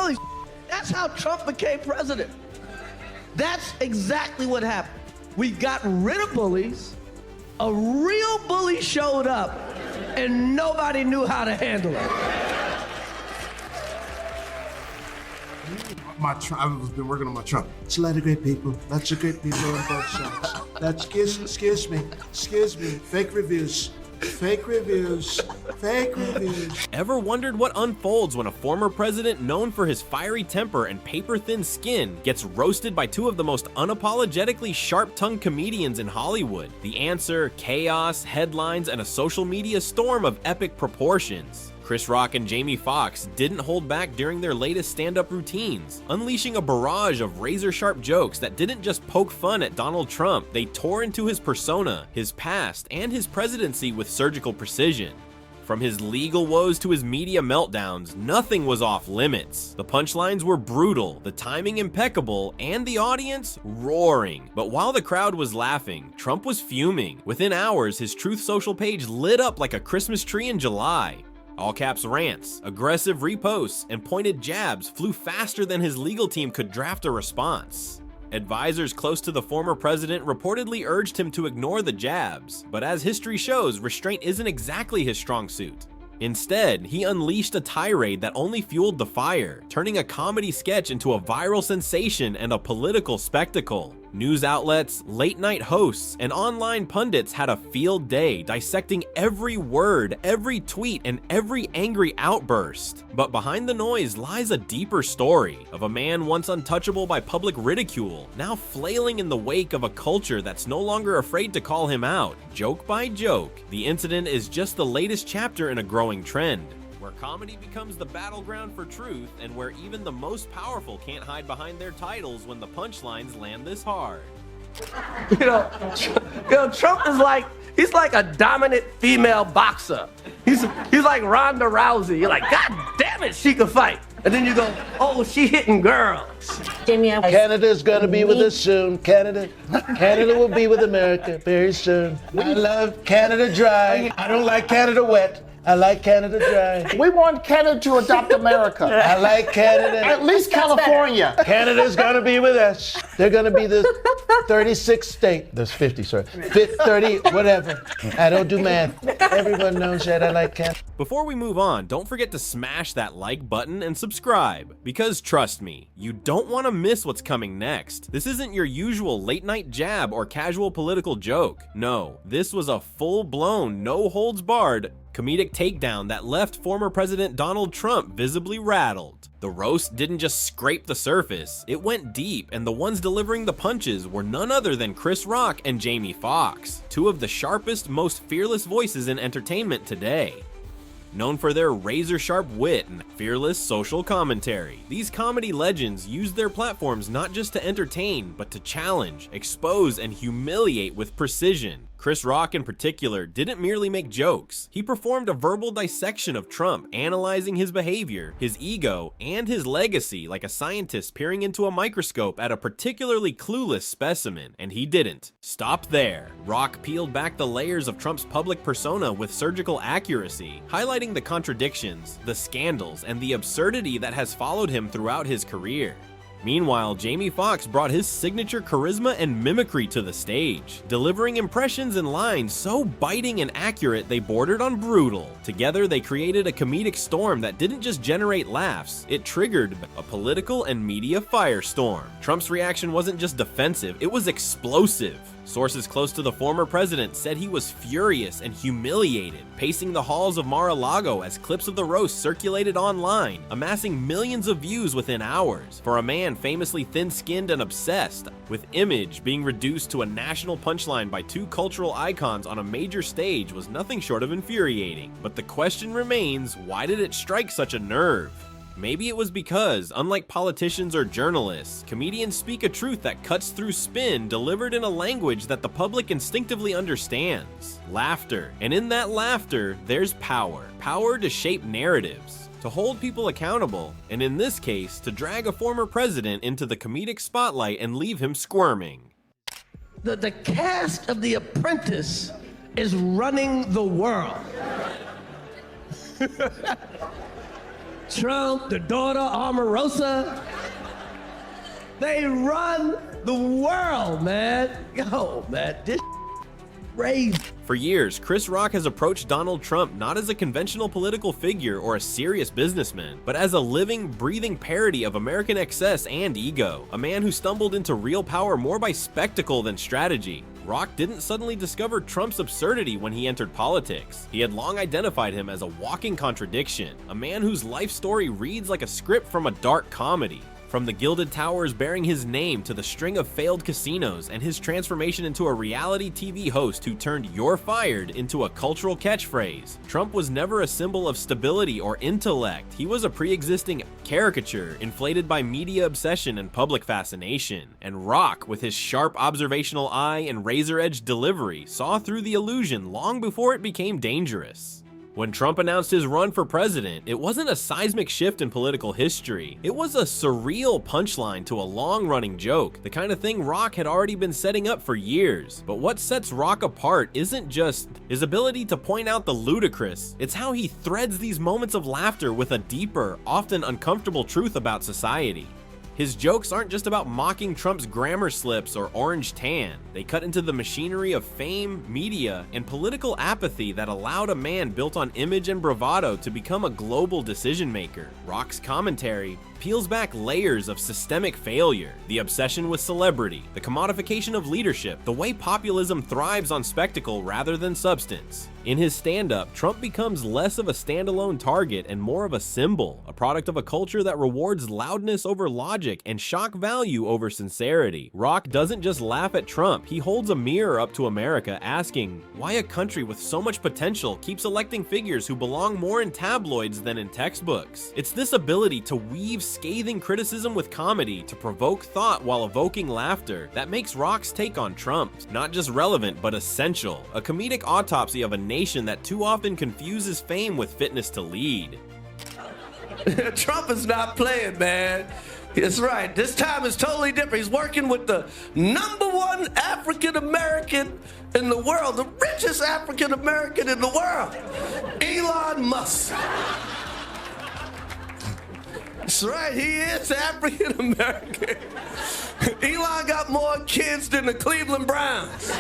bullies. That's how Trump became president. That's exactly what happened. We got rid of bullies, a real bully showed up, and nobody knew how to handle it. I've been working on my Trump. It's a lot of great people. Lots of great people on both sides. That's, excuse me. Fake reviews. Fake reviews. Fake reviews. Ever wondered what unfolds when a former president known for his fiery temper and paper-thin skin gets roasted by two of the most unapologetically sharp-tongued comedians in Hollywood? The answer: chaos, headlines, and a social media storm of epic proportions. Chris Rock and Jamie Foxx didn't hold back during their latest stand-up routines, unleashing a barrage of razor-sharp jokes that didn't just poke fun at Donald Trump, they tore into his persona, his past, and his presidency with surgical precision. From his legal woes to his media meltdowns, nothing was off limits. The punchlines were brutal, the timing impeccable, and the audience roaring. But while the crowd was laughing, Trump was fuming. Within hours, his Truth Social page lit up like a Christmas tree in July. All-caps rants, aggressive reposts, and pointed jabs flew faster than his legal team could draft a response. Advisors close to the former president reportedly urged him to ignore the jabs, but as history shows, restraint isn't exactly his strong suit. Instead, he unleashed a tirade that only fueled the fire, turning a comedy sketch into a viral sensation and a political spectacle. News outlets, late-night hosts, and online pundits had a field day dissecting every word, every tweet, and every angry outburst. But behind the noise lies a deeper story of a man once untouchable by public ridicule, now flailing in the wake of a culture that's no longer afraid to call him out. Joke by joke, the incident is just the latest chapter in a growing trend, where comedy becomes the battleground for truth and where even the most powerful can't hide behind their titles when the punchlines land this hard. You know, Trump is he's like a dominant female boxer. He's like Ronda Rousey. You're like, God damn it, she can fight. And then you go, oh, she hitting girls. Canada's gonna be with us soon. Canada will be with America very soon. I love Canada dry. I don't like Canada wet. I like Canada dry. We want Canada to adopt America. I like Canada. At least California. Canada's gonna be with us. They're gonna be the 36th state. There's 50, sorry. 30, whatever. I don't do math. Everyone knows that I like Canada. Before we move on, don't forget to smash that like button and subscribe, because trust me, you don't want to miss what's coming next. This isn't your usual late night jab or casual political joke. No, this was a full-blown, no-holds-barred comedic takedown that left former President Donald Trump visibly rattled. The roast didn't just scrape the surface, it went deep, and the ones delivering the punches were none other than Chris Rock and Jamie Foxx, two of the sharpest, most fearless voices in entertainment today. Known for their razor-sharp wit and fearless social commentary, these comedy legends used their platforms not just to entertain, but to challenge, expose, and humiliate with precision. Chris Rock in particular didn't merely make jokes. He performed a verbal dissection of Trump, analyzing his behavior, his ego, and his legacy like a scientist peering into a microscope at a particularly clueless specimen, and he didn't stop there. Rock peeled back the layers of Trump's public persona with surgical accuracy, highlighting the contradictions, the scandals, and the absurdity that has followed him throughout his career. Meanwhile, Jamie Foxx brought his signature charisma and mimicry to the stage, delivering impressions and lines so biting and accurate they bordered on brutal. Together, they created a comedic storm that didn't just generate laughs, it triggered a political and media firestorm. Trump's reaction wasn't just defensive, it was explosive. Sources close to the former president said he was furious and humiliated, pacing the halls of Mar-a-Lago as clips of the roast circulated online, amassing millions of views within hours. For a man famously thin-skinned and obsessed, with image being reduced to a national punchline by two cultural icons on a major stage was nothing short of infuriating. But the question remains, why did it strike such a nerve? Maybe it was because, unlike politicians or journalists, comedians speak a truth that cuts through spin delivered in a language that the public instinctively understands. Laughter. And in that laughter, there's power. Power to shape narratives, to hold people accountable, and in this case, to drag a former president into the comedic spotlight and leave him squirming. The cast of The Apprentice is running the world. Trump, the daughter, Omarosa. They run the world, man. Yo, man, this crazy. For years, Chris Rock has approached Donald Trump not as a conventional political figure or a serious businessman, but as a living, breathing parody of American excess and ego, a man who stumbled into real power more by spectacle than strategy. Rock didn't suddenly discover Trump's absurdity when he entered politics. He had long identified him as a walking contradiction, a man whose life story reads like a script from a dark comedy. From the Gilded Towers bearing his name to the string of failed casinos and his transformation into a reality TV host who turned "you're fired" into a cultural catchphrase, Trump was never a symbol of stability or intellect. He was a pre-existing caricature inflated by media obsession and public fascination. And Rock, with his sharp observational eye and razor-edge delivery, saw through the illusion long before it became dangerous. When Trump announced his run for president, it wasn't a seismic shift in political history. It was a surreal punchline to a long-running joke, the kind of thing Rock had already been setting up for years. But what sets Rock apart isn't just his ability to point out the ludicrous, it's how he threads these moments of laughter with a deeper, often uncomfortable truth about society. His jokes aren't just about mocking Trump's grammar slips or orange tan. They cut into the machinery of fame, media, and political apathy that allowed a man built on image and bravado to become a global decision maker. Rock's commentary peels back layers of systemic failure, the obsession with celebrity, the commodification of leadership, the way populism thrives on spectacle rather than substance. In his stand-up, Trump becomes less of a standalone target and more of a symbol, a product of a culture that rewards loudness over logic and shock value over sincerity. Rock doesn't just laugh at Trump, he holds a mirror up to America asking why a country with so much potential keeps electing figures who belong more in tabloids than in textbooks. It's this ability to weave scathing criticism with comedy, to provoke thought while evoking laughter, that makes Rock's take on Trump not just relevant but essential, a comedic autopsy of a nation that too often confuses fame with fitness to lead. Trump is not playing, man. That's right. This time is totally different. He's working with the #1 African American in the world, the richest African American in the world, Elon Musk. That's right, he is African American. Elon got more kids than the Cleveland Browns.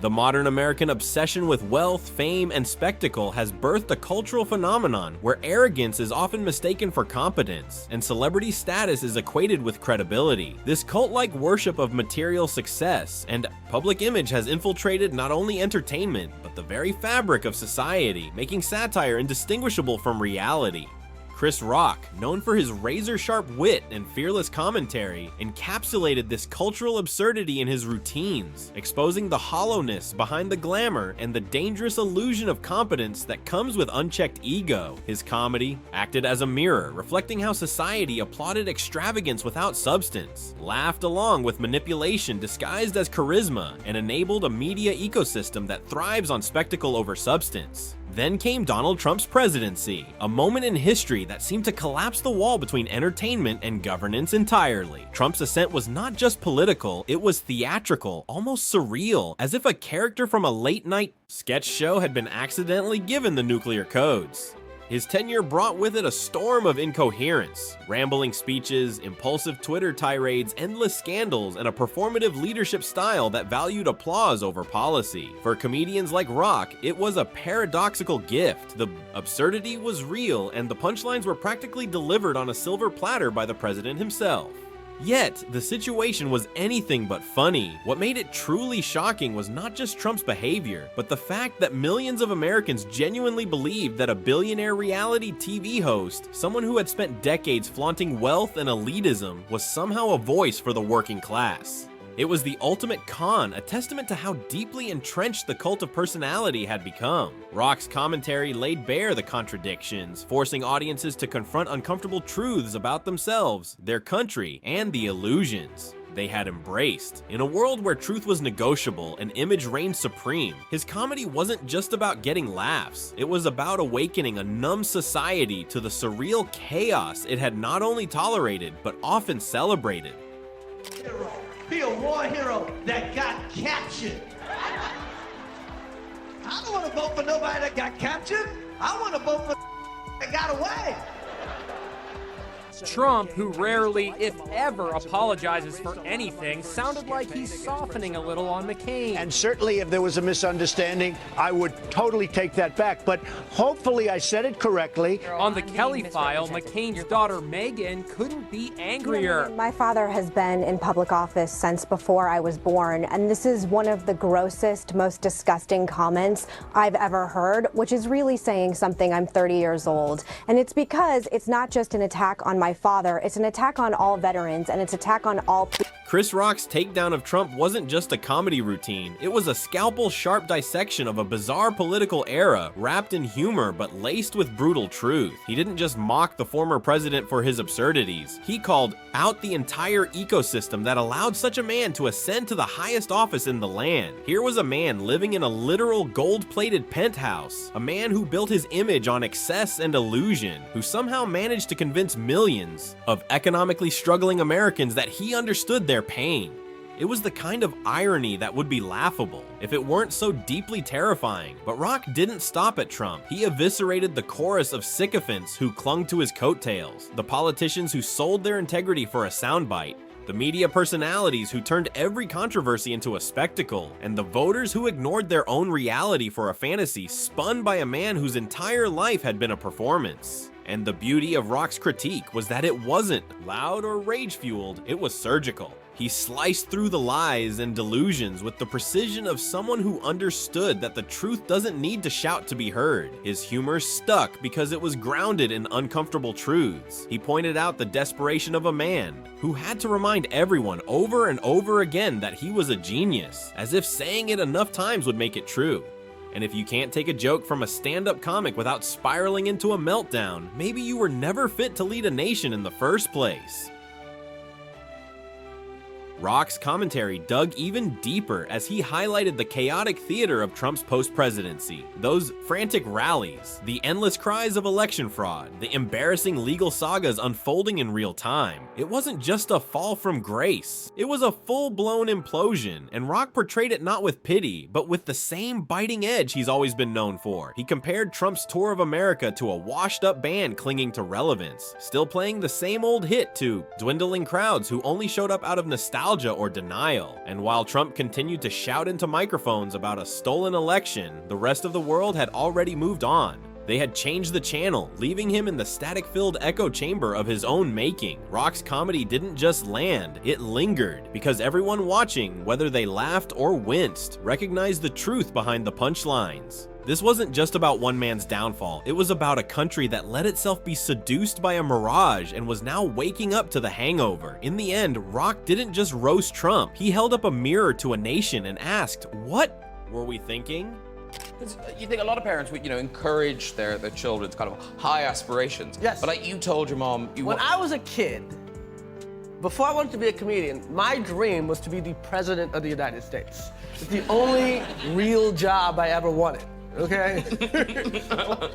The modern American obsession with wealth, fame, and spectacle has birthed a cultural phenomenon where arrogance is often mistaken for competence, and celebrity status is equated with credibility. This cult-like worship of material success and public image has infiltrated not only entertainment, but the very fabric of society, making satire indistinguishable from reality. Chris Rock, known for his razor-sharp wit and fearless commentary, encapsulated this cultural absurdity in his routines, exposing the hollowness behind the glamour and the dangerous illusion of competence that comes with unchecked ego. His comedy acted as a mirror, reflecting how society applauded extravagance without substance, laughed along with manipulation disguised as charisma, and enabled a media ecosystem that thrives on spectacle over substance. Then came Donald Trump's presidency, a moment in history that seemed to collapse the wall between entertainment and governance entirely. Trump's ascent was not just political, it was theatrical, almost surreal, as if a character from a late-night sketch show had been accidentally given the nuclear codes. His tenure brought with it a storm of incoherence, rambling speeches, impulsive Twitter tirades, endless scandals, and a performative leadership style that valued applause over policy. For comedians like Rock, it was a paradoxical gift. The absurdity was real, and the punchlines were practically delivered on a silver platter by the president himself. Yet, the situation was anything but funny. What made it truly shocking was not just Trump's behavior, but the fact that millions of Americans genuinely believed that a billionaire reality TV host, someone who had spent decades flaunting wealth and elitism, was somehow a voice for the working class. It was the ultimate con, a testament to how deeply entrenched the cult of personality had become. Rock's commentary laid bare the contradictions, forcing audiences to confront uncomfortable truths about themselves, their country, and the illusions they had embraced. In a world where truth was negotiable and image reigned supreme, his comedy wasn't just about getting laughs. It was about awakening a numb society to the surreal chaos it had not only tolerated, but often celebrated. Be a war hero that got captured. I don't want to vote for nobody that got captured. I want to vote for that got away. Trump, who rarely, if ever, apologizes for anything, sounded like he's softening a little on McCain. And certainly if there was a misunderstanding, I would totally take that back. But hopefully I said it correctly. On the Kelly file, McCain's daughter Meghan couldn't be angrier. My father has been in public office since before I was born, and this is one of the grossest, most disgusting comments I've ever heard, which is really saying something. I'm 30 years old. And it's because it's not just an attack on my father, it's an attack on all veterans, and it's an attack on all people. Chris Rock's takedown of Trump wasn't just a comedy routine, it was a scalpel-sharp dissection of a bizarre political era, wrapped in humor but laced with brutal truth. He didn't just mock the former president for his absurdities, he called out the entire ecosystem that allowed such a man to ascend to the highest office in the land. Here was a man living in a literal gold-plated penthouse, a man who built his image on excess and illusion, who somehow managed to convince millions of economically struggling Americans that he understood their pain. It was the kind of irony that would be laughable if it weren't so deeply terrifying. But Rock didn't stop at Trump. He eviscerated the chorus of sycophants who clung to his coattails, the politicians who sold their integrity for a soundbite, the media personalities who turned every controversy into a spectacle, and the voters who ignored their own reality for a fantasy spun by a man whose entire life had been a performance. And the beauty of Rock's critique was that it wasn't loud or rage-fueled, it was surgical. He sliced through the lies and delusions with the precision of someone who understood that the truth doesn't need to shout to be heard. His humor stuck because it was grounded in uncomfortable truths. He pointed out the desperation of a man who had to remind everyone over and over again that he was a genius, as if saying it enough times would make it true. And if you can't take a joke from a stand-up comic without spiraling into a meltdown, maybe you were never fit to lead a nation in the first place. Rock's commentary dug even deeper as he highlighted the chaotic theater of Trump's post-presidency, those frantic rallies, the endless cries of election fraud, the embarrassing legal sagas unfolding in real time. It wasn't just a fall from grace, it was a full-blown implosion, and Rock portrayed it not with pity, but with the same biting edge he's always been known for. He compared Trump's tour of America to a washed-up band clinging to relevance, still playing the same old hit to dwindling crowds who only showed up out of nostalgia or denial. And while Trump continued to shout into microphones about a stolen election, the rest of the world had already moved on. They had changed the channel, leaving him in the static-filled echo chamber of his own making. Rock's comedy didn't just land, it lingered, because everyone watching, whether they laughed or winced, recognized the truth behind the punchlines. This wasn't just about one man's downfall, it was about a country that let itself be seduced by a mirage and was now waking up to the hangover. In the end, Rock didn't just roast Trump, he held up a mirror to a nation and asked, "What were we thinking?" You think a lot of parents would, encourage their children's kind of high aspirations. Yes. But like you told your mom, When I was a kid, before I wanted to be a comedian, my dream was to be the President of the United States. It's the only real job I ever wanted. Okay?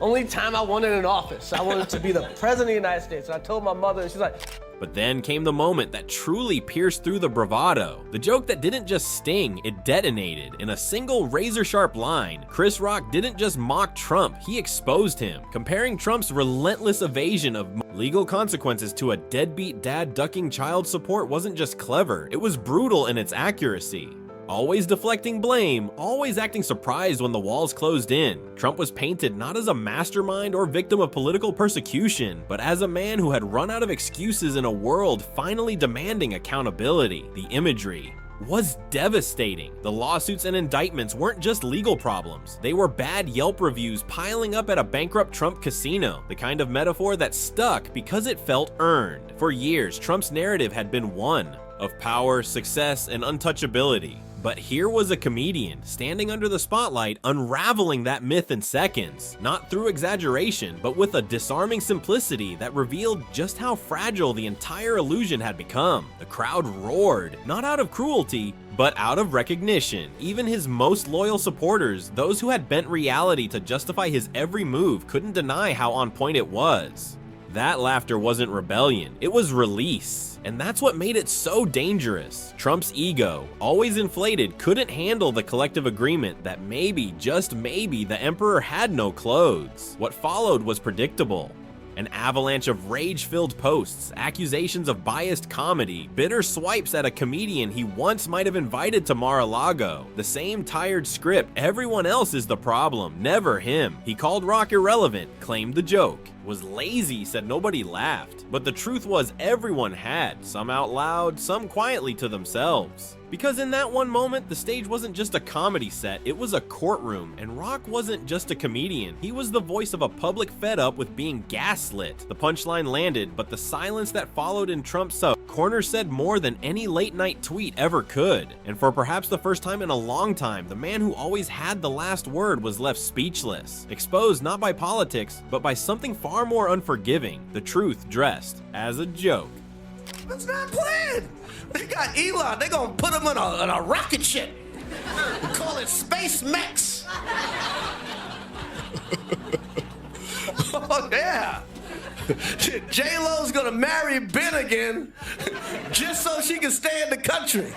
Only time I wanted an office. I wanted to be the President of the United States. And I told my mother, and she's like, But then came the moment that truly pierced through the bravado. The joke that didn't just sting, it detonated. In a single razor-sharp line, Chris Rock didn't just mock Trump, he exposed him, comparing Trump's relentless evasion of legal consequences to a deadbeat dad ducking child support wasn't just clever, it was brutal in its accuracy. Always deflecting blame, always acting surprised when the walls closed in. Trump was painted not as a mastermind or victim of political persecution, but as a man who had run out of excuses in a world finally demanding accountability. The imagery was devastating. The lawsuits and indictments weren't just legal problems. They were bad Yelp reviews piling up at a bankrupt Trump casino, the kind of metaphor that stuck because it felt earned. For years, Trump's narrative had been one of power, success, and untouchability. But here was a comedian standing under the spotlight, unraveling that myth in seconds, not through exaggeration, but with a disarming simplicity that revealed just how fragile the entire illusion had become. The crowd roared, not out of cruelty, but out of recognition. Even his most loyal supporters, those who had bent reality to justify his every move, couldn't deny how on point it was. That laughter wasn't rebellion, it was release. And that's what made it so dangerous. Trump's ego, always inflated, couldn't handle the collective agreement that maybe, just maybe, the emperor had no clothes. What followed was predictable. An avalanche of rage-filled posts, accusations of biased comedy, bitter swipes at a comedian he once might have invited to Mar-a-Lago. The same tired script, everyone else is the problem, never him. He called Rock irrelevant, claimed the joke, was lazy, said nobody laughed. But the truth was everyone had, some out loud, some quietly to themselves. Because in that one moment, the stage wasn't just a comedy set, it was a courtroom, and Rock wasn't just a comedian, he was the voice of a public fed up with being gaslit. The punchline landed, but the silence that followed in Trump's corner said more than any late night tweet ever could. And for perhaps the first time in a long time, the man who always had the last word was left speechless, exposed not by politics, but by something far more unforgiving, the truth dressed as a joke. It's not planned. They got Elon. They gonna put him in a rocket ship. We call it Space Mex. Oh yeah. J-Lo's gonna marry Ben again just so she can stay in the country.